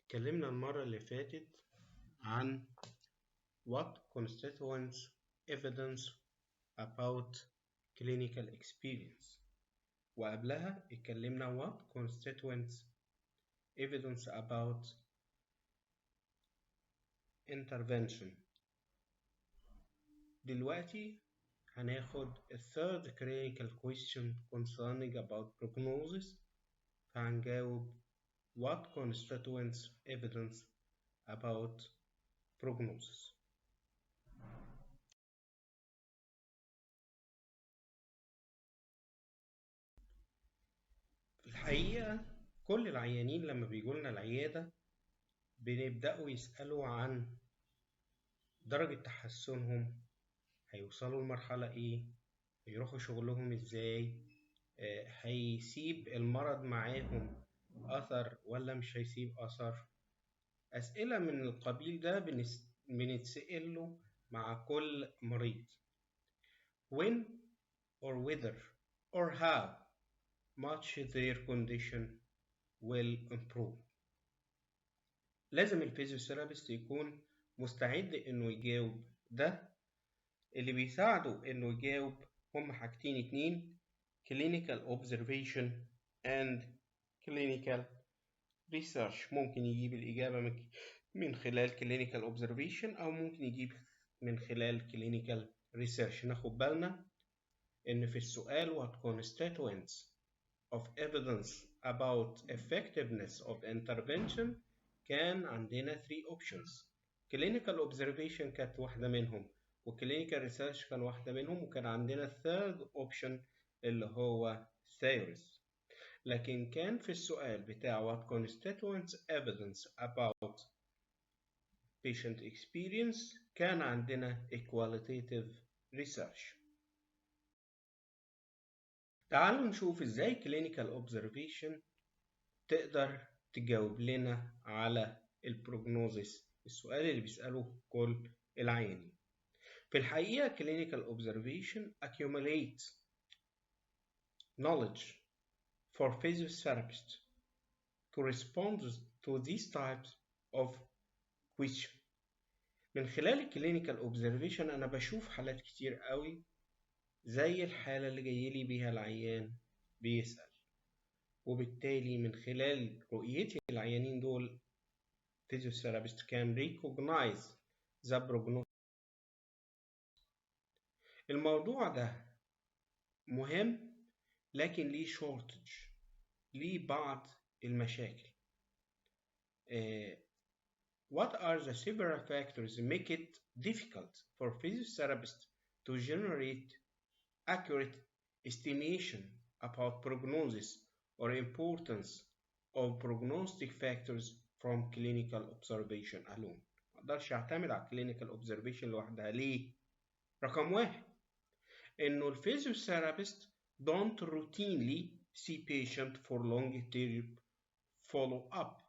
اتكلمنا المرة اللي فاتت عن what constitutes evidence about clinical experience، وقبلها اتكلمنا what constitutes evidence about intervention. دلوقتي هناخد a third clinical question concerning about prognosis، فهنجاوب what constitutes evidence about prognosis. في الحقيقة كل العيانين لما بيجولنا العيادة بنبدأوا يسألوا عن درجة تحسنهم، هيوصلوا لمرحلة ايه، هيروحوا شغلهم ازاي، هيسيب المرض معاهم أثر ولا مش هيسيب أثر. أسئلة من القبيل ده بنتسأل له مع كل مريض. When or whether or how much their condition will improve. لازم الفيزيوثيرابيست يكون مستعد انه يجاوب. ده اللي بيساعده انه يجاوب هم حاجتين اتنين: clinical observation and clinical research. ممكن يجيب الإجابة من خلال clinical observation أو ممكن يجيب من خلال clinical research. ناخد بالنا إن في السؤال what constituents of evidence about effectiveness of intervention كان عندنا 3 options. clinical observation كانت واحدة منهم، وclinical research كان واحدة منهم، وكان عندنا third option اللي هو theories. لكن كان في السؤال بتاع what constituents evidence about patient experience كان عندنا qualitative research. تعالوا نشوف ازاي clinical observation تقدر تجاوب لنا على البروجنوزيس، السؤال اللي بيسأله كل العيانين. في الحقيقة clinical observation accumulates knowledge for physiotherapists to respond to these types of question. من خلال clinical observation أنا بشوف حالات كتير قوي زي الحالة اللي جايلي بيها العيان بيسأل، وبالتالي من خلال رؤيتي العيانين دول physiotherapist can recognize the prognosis. الموضوع ده مهم لكن ليه shortage، ليه بعض المشاكل. What are the several factors that make it difficult for physiotherapists to generate accurate estimation about prognosis or importance of prognostic factors from clinical observation alone؟ ما اقدرش اعتمد على clinical observation لوحدها. ليه؟ رقم واحد، انه الفيزيوثيرابيست don't routinely see patient for long term follow up.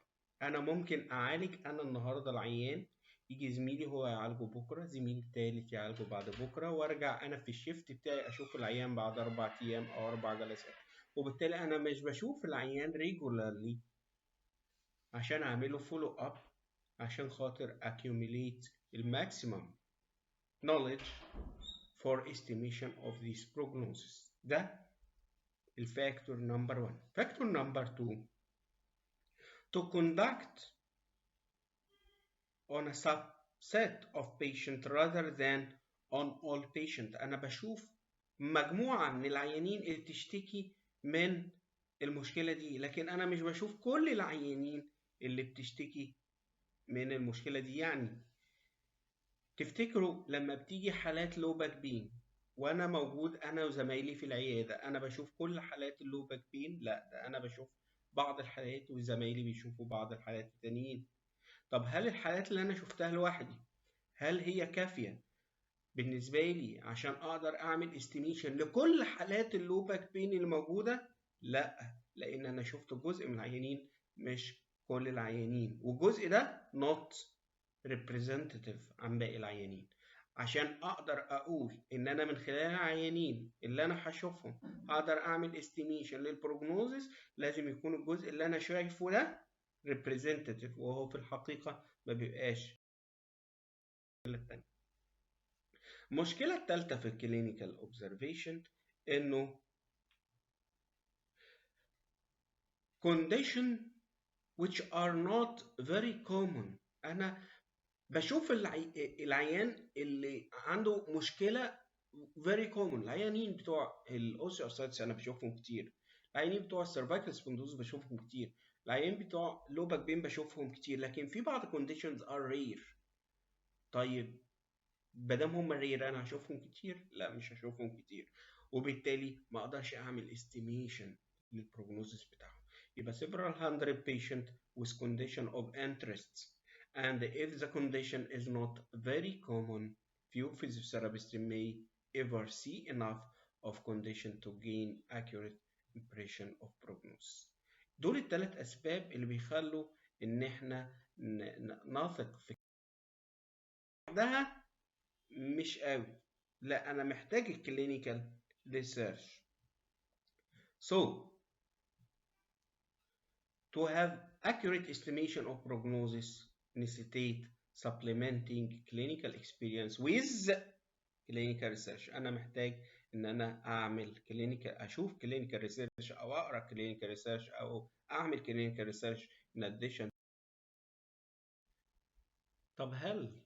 انا ممكن اعالج انا النهارده العيان، يجي زميلي هو يعالجه بكره، زميلي التالت يعالجه بعد بكره، وارجع انا في الشيفت بتاعي اشوف العيان بعد 4 ايام او 4 جلسات، وبالتالي انا مش بشوف العيان regularly عشان اعمله فولو اب عشان خاطر accumulate maximum knowledge for estimation of this prognosis. ده الفاكتور نمبر 1. فاكتور نمبر 2، to conduct on a subset of patients rather than on all patients. أنا بشوف مجموعة من العيانين اللي بتشتكي من المشكلة دي، لكن أنا مش بشوف كل العيانين اللي بتشتكي من المشكلة دي. يعني تفتكروا لما بتيجي حالات لو باك بين وأنا موجود أنا وزمايلي في العيادة، أنا بشوف كل حالات اللو باك بين؟ لا، ده أنا بشوف بعض الحالات وزمايلي بيشوفوا بعض الحالات التانيين. طب هل الحالات اللي أنا شفتها لوحدي هل هي كافية بالنسبة لي عشان أقدر أعمل استيميشن لكل حالات اللو باك بين الموجودة؟ لا، لأن أنا شفت جزء من العيانين مش كل العيانين، والجزء ده not representative عن باقي العيانين. عشان أقدر أقول إن أنا من خلال العيانين اللي أنا هشوفهم أقدر أعمل استيميشن للبروجنوزيس، لازم يكون الجزء اللي أنا شايفه ده representative وهو في الحقيقة ما بيبقاش. المشكلة الثالثة في الكلينيكال اوبزرفيشن انه condition which are not very common. انا بشوف العيان اللي عنده مشكلة very common. العيانين بتوع الاوسيوارثرايتس انا بشوفهم كتير، العيانين بتوع السيرفايكال سبوندوز بشوفهم كتير، العيانين بتوع لو باك بين بشوفهم كتير، لكن في بعض conditions are rare. طيب بدام هم rare انا هشوفهم كتير؟ لا مش هشوفهم كتير، وبالتالي ما اقدرش اعمل estimation للبروجنوزيس بتاعهم. يبقى several hundred patient with condition of interest, and if the condition is not very common, few physiotherapists may ever see enough of condition to gain accurate impression of prognosis. دول الثلاث اسباب اللي بيخلوا ان احنا نثق في بعدها مش قوي. لا انا محتاج الكلينيكال ريسيرش. So to have accurate estimation of prognosis necessitate supplementing clinical experience with clinical research. انا محتاج ان انا اعمل clinical، اشوف clinical research او اقرا clinical research او اعمل clinical research in addition. طب هل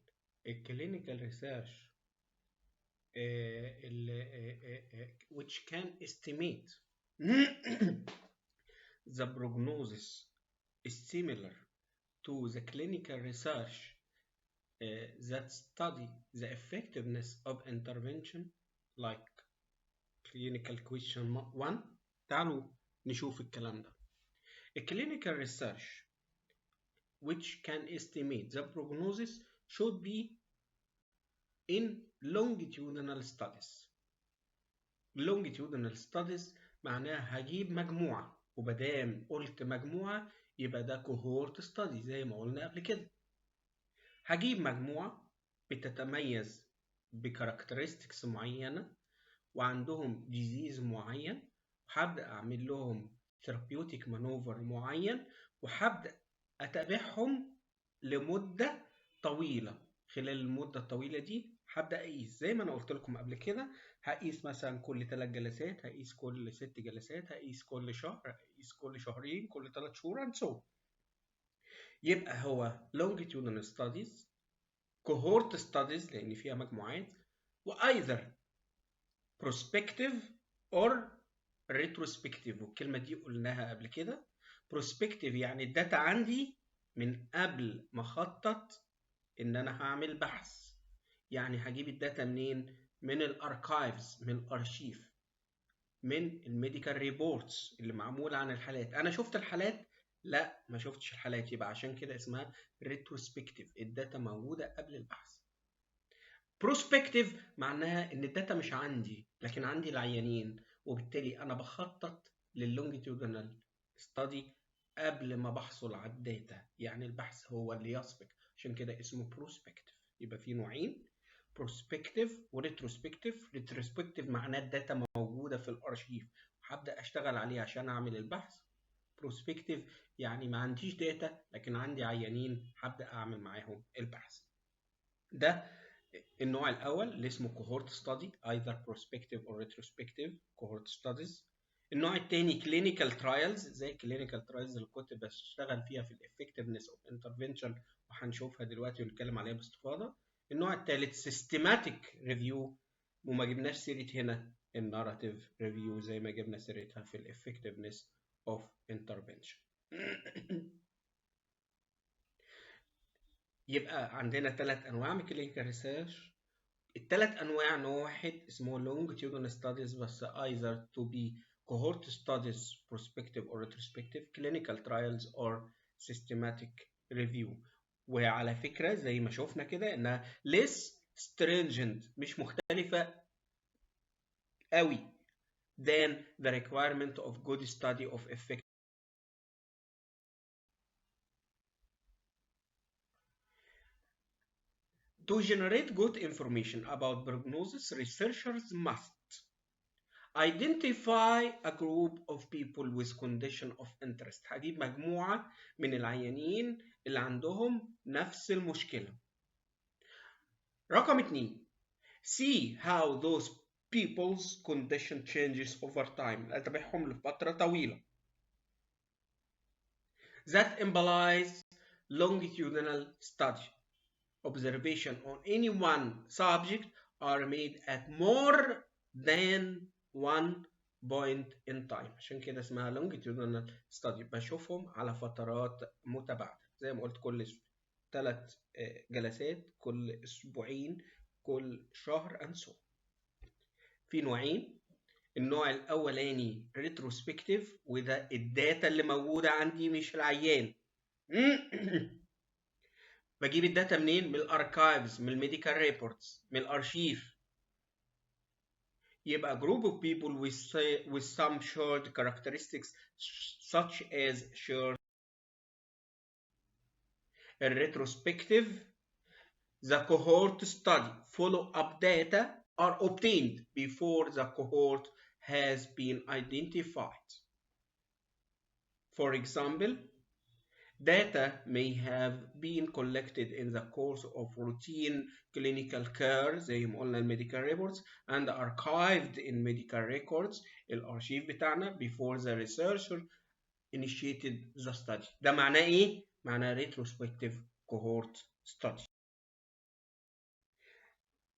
الكلينيكال ريسيرش which can estimate the prognosis is similar to the clinical research that study the effectiveness of intervention like clinical question 1. تعالوا نشوف الكلام ده. clinical research which can estimate the prognosis should be in longitudinal studies. longitudinal studies معناها هجيب مجموعة، وبدام قلت مجموعة يبقى ده cohort study زي ما قلنا قبل كده. هجيب مجموعة بتتميز بكاركترستكس معينة وعندهم disease معين، وهبدأ أعمل لهم therapeutic maneuver معين، وهبدأ أتابعهم لمدة طويلة. خلال المدة الطويلة دي هبدأ أقيس زي ما أنا قلت لكم قبل كده، هقيس مثلا كل 3 جلسات، هقيس كل 6 جلسات، هقيس كل شهر، هقيس كل شهرين، كل 3 شهور and so. يبقى هو longitudinal studies، cohort studies لأن فيها مجموعات، وأيذر prospective or retrospective. والكلمة دي قلناها قبل كده. prospective يعني الداتا عندي من قبل ما أخطط إن أنا هعمل بحث. يعني هجيب الداتا منين؟ من الاركايفز، من الارشيف، من الميديكال ريبورتس اللي معمولة عن الحالات. أنا شفت الحالات؟ لا ما شفتش الحالات، يبقى عشان كده اسمها retrospective، الداتا موجودة قبل البحث. prospective معناها إن الداتا مش عندي لكن عندي العيانين، وبالتالي أنا بخطط لللونجيتودينال ستادي قبل ما بحصل على الداتا، يعني البحث هو اللي يسبق، عشان كده اسمه prospective. يبقى في نوعين، prospective وريتروسبكتيف. retrospective معناه الداتا موجودة في الارشيف وهبدأ أشتغل عليه عشان أعمل البحث. prospective يعني ما عنديش داتا لكن عندي عيانين هبدأ أعمل معاهم البحث. ده النوع الأول اللي اسمه cohort study، either prospective or retrospective cohort studies. النوع الثاني clinical trials، زي clinical trials اللي كنت بشتغل فيها في effectiveness of intervention وهنشوفها دلوقتي ونتكلم عليها باستفاضة. النوع الثالث systematic review، وما جبناش سيرة هنا الناراتيف ريفيو زي ما جبنا سيرتها في effectiveness of intervention. يبقى عندنا 3 أنواع من clinical research. الثلاث انواع، نوع واحد اسمه longitudinal studies بس either to be cohort studies prospective or retrospective, clinical trials or systematic review. وعلى فكرة زي ما شوفنا كده انها less stringent، مش مختلفة قوي than the requirement of good study of effect. To generate good information about prognosis, researchers must Identify a group of people with condition of interest. هجيب مجموعة من العيانين اللي عندهم نفس المشكلة. رقم 2 see how those people's condition changes over time. أتابعهم لفترة طويلة. That implies longitudinal study. Observation on any one subject are made at more than one point in time. عشان كده اسمها longitudinal study. بشوفهم على فترات متباعدة زي ما قلت، كل 3 جلسات، كل اسبوعين، كل شهر and so. في نوعين. النوع الاولاني retrospective، وده الداتا اللي موجودة عندي مش العيان. بجيب الداتا منين؟ من الاركايفز، من الميديكال ريبورتس، من الارشيف. يبقى group of people with some shared characteristics such as shared. retrospective, the cohort study follow-up data are obtained before the cohort has been identified. For example, data may have been collected in the course of routine clinical care زي ما قلنا الميديكال reports and archived in medical records الارشيف بتاعنا before the researcher initiated the study. ده معناه ايه؟ معناه retrospective cohort study.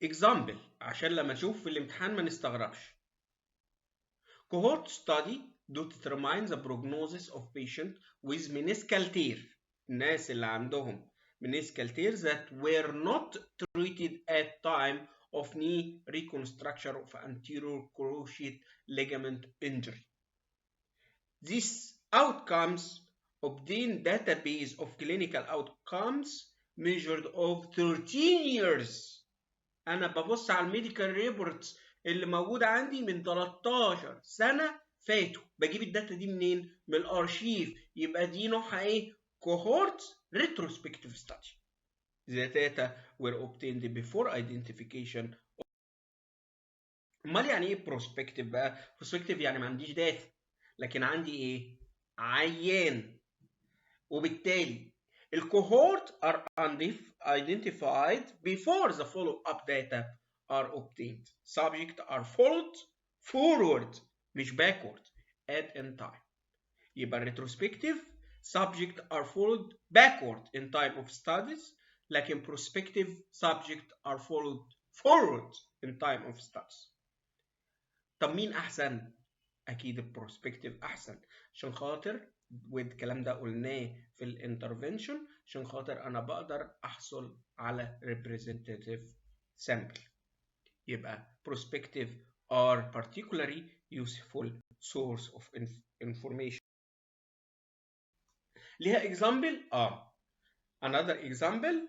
example عشان لما نشوف في الامتحان ما نستغربش. cohort study to determine the prognosis of patient with meniscal tear. الناس اللي عندهم meniscal tear that were not treated at time of knee reconstruction of anterior cruciate ligament injury. These outcomes obtain database of clinical outcomes measured of 13 years. أنا ببص على الميديكال ريبورتس اللي موجودة عندي من 13 سنة فاتوا. بجيب الداتا دي منين؟ من الارشيف. يبقى دي نوعها ايه؟ cohort retrospective study. The data were obtained before identification. امال يعني ايه prospective بقى؟ prospective يعني ما عنديش داتا، لكن عندي ايه؟ عيان. وبالتالي الcohort are identified before the follow-up data are obtained. Subjects are followed forward مش backward at in time. يبقى retrospective subjects are followed backward in time of studies، لكن prospective subjects are followed forward in time of studies. طب مين أحسن؟ أكيد البروسبكتيف أحسن، عشان خاطر والكلام ده قلناه في الانترفنشن، عشان خاطر أنا بقدر أحصل على representative sample. يبقى prospective are particularly useful source of information. ليها example؟ another example.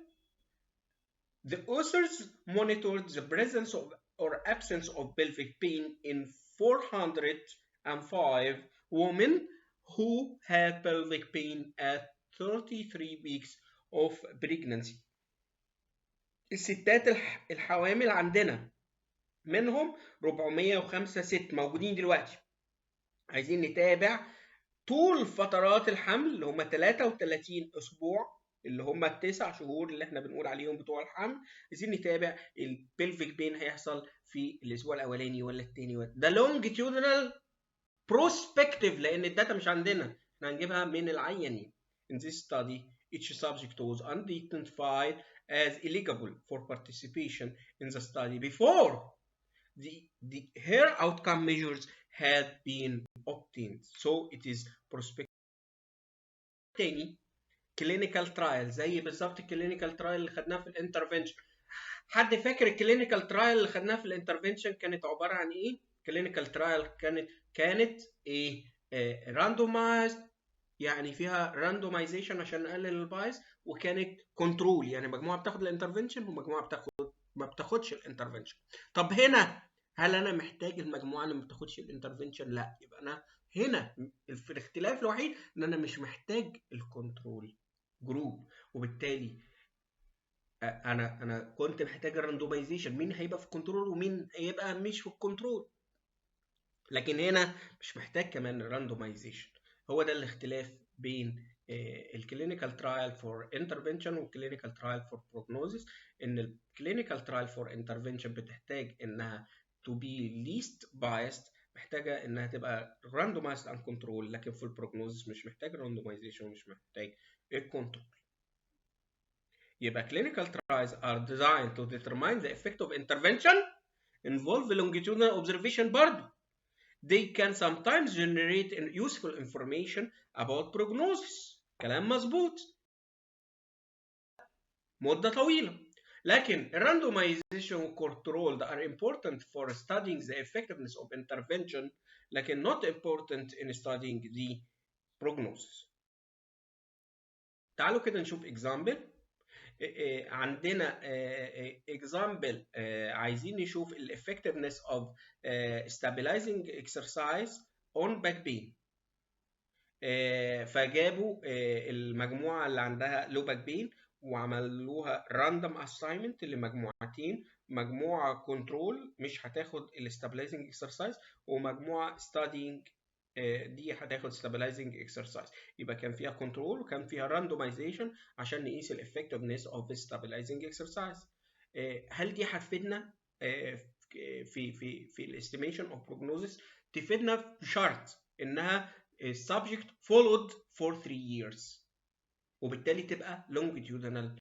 The authors monitored the presence of or absence of pelvic pain in 405 women who had pelvic pain at 33 weeks of pregnancy. الستات الحوامل عندنا منهم 405 ست موجودين دلوقتي. عايزين نتابع طول فترات الحمل اللي هم 33 اسبوع، اللي هم ال9 شهور اللي احنا بنقول عليهم بتوع الحمل. عايزين نتابع البلفيك بين هيحصل في الاسبوع الاولاني ولا الثاني ده longitudinal prospective، لان الداتا مش عندنا، احنا هنجيبها من العيانين. In this study each subject was identified as eligible for participation in the study before her outcome measures had been obtained. So it is prospective. تاني clinical trial زي بالظبط الكلينيكال ترايل اللي خدناه في الانترفنشن. حد فاكر الكلينيكال ترايل اللي خدناه في الانترفنشن كانت عباره عن ايه؟ كلينيكال ترايل كانت ايه؟ راندومايزد، يعني فيها راندومايزيشن عشان نقلل البايس، وكانت كنترول يعني مجموعه بتاخد الانترفنشن ومجموعه ما بتاخدش الانترفنشن. طب هنا هل انا محتاج المجموعه اللي ما بتاخدش الانترفنشن؟ لا، يبقى انا هنا في الاختلاف الوحيد ان انا مش محتاج الكنترول جروب، وبالتالي انا كنت محتاج الراندومايزيشن، مين هيبقى في الكنترول ومين هيبقى مش في الكنترول. لكن هنا مش محتاج كمان راندومايزيشن. هو ده الاختلاف بين الكلينيكال ترايل فور انترفنشن والكلينيكال ترايل فور بروجنوزيس. ان الكلينيكال ترايل فور انترفنشن بتحتاج انها to be least biased، محتاجه انها تبقى randomized and controlled، لكن في البروجنوزيس مش محتاج randomization ومش محتاج الكنترول. يبقى clinical trials are designed to determine the effect of intervention involve longitudinal observation برضه. They can sometimes generate useful information about prognosis. كلام مظبوط مدة طويلة. لكن randomization والcontrol are important for studying the effectiveness of intervention، لكن not important in studying the prognosis. تعالوا كده نشوف example. عندنا example عايزين نشوف ال effectiveness of stabilizing exercise on back pain. فجابوا المجموعة اللي عندها low back pain وعملوها random assignment لمجموعتين، مجموعة control مش هتاخد ال stabilizing exercise، ومجموعة studying دي هتاخد stabilizing exercise. يبقى كان فيها control وكان فيها randomization عشان نقيس ال effectiveness of stabilizing exercise. هل دي هتفيدنا في ال estimation of prognosis؟ تفيدنا بشرط انها subject followed for 3 years، وبالتالي تبقى longitudinal.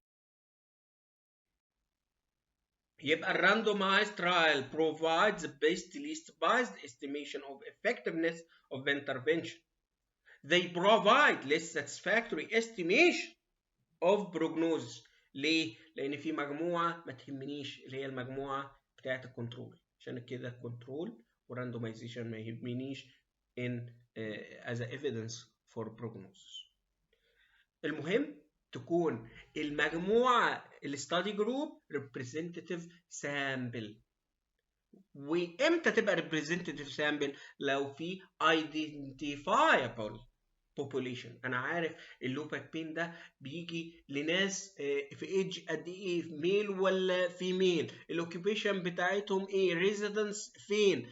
يبقى randomized trial provides the best least biased estimation of effectiveness of intervention. They provide less satisfactory estimation of prognosis. ليه؟ لأن في مجموعة ما تهمنيش اللي هي المجموعة بتاعة الكنترول، عشان كده الكنترول وراندومايزيشن ما يهمنيش in as a evidence for prognosis. المهم تكون المجموعة الستادي جروب representative sample. وامتى تبقى representative sample؟ لو في identifiable population. انا عارف اللوباك بين ده بيجي لناس في ايدج قد ايه، ميل ولا فيميل، الاوكيبيشن بتاعتهم ايه، ريزيدنس فين،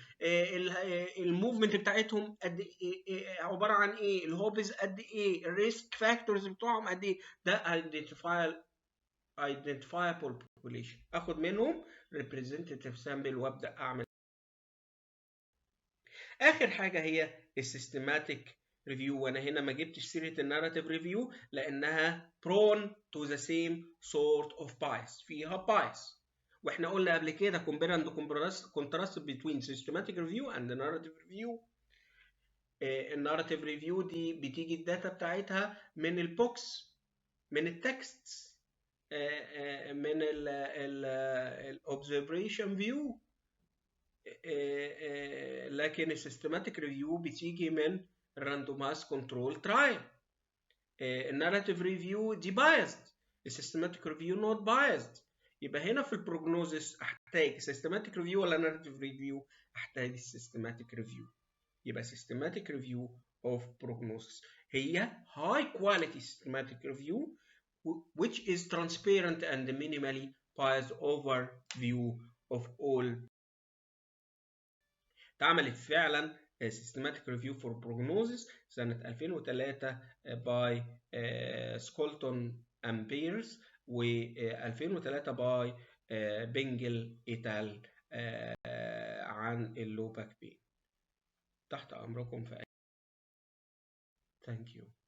الموفمنت بتاعتهم قد ايه، عباره عن ايه، الهوبز قد ايه، الريسك فاكتورز بتوعهم قد ايه. ده identifiable population. اخد منهم representative sample وابدا اعمل. اخر حاجه هي السيستماتيك ريفيو، وانا هنا ما جبتش سيره الناراتيف ريفيو لانها prone to the same sort of bias، فيها bias. واحنا قلنا قبل كده compare and contrast between systematic review and narrative review. الناراتيف ريفيو دي بتيجي الداتا بتاعتها من البوكس، من التكست، من الاوبزرفيشن فيو. لكن السيستماتيك ريفيو بتيجي من الراندومايز كنترول ترايل. الناراتيف ريفيو دي بايزد، السيستماتيك ريفيو نوت بايزد. يبقى هنا في البروجنوزيس احتاج سيستماتيك ريفيو ولا ناراتيف ريفيو؟ احتاج السيستماتيك ريفيو. يبقى systematic review of prognosis هي high quality systematic review which is transparent and minimally biased overview of all. اتعملت فعلا systematic review for prognosis سنة 2003 by سكولتون and Pears، و 2003 by بنجل إيتال عن اللوباك بين. تحت أمركم في أي. Thank you.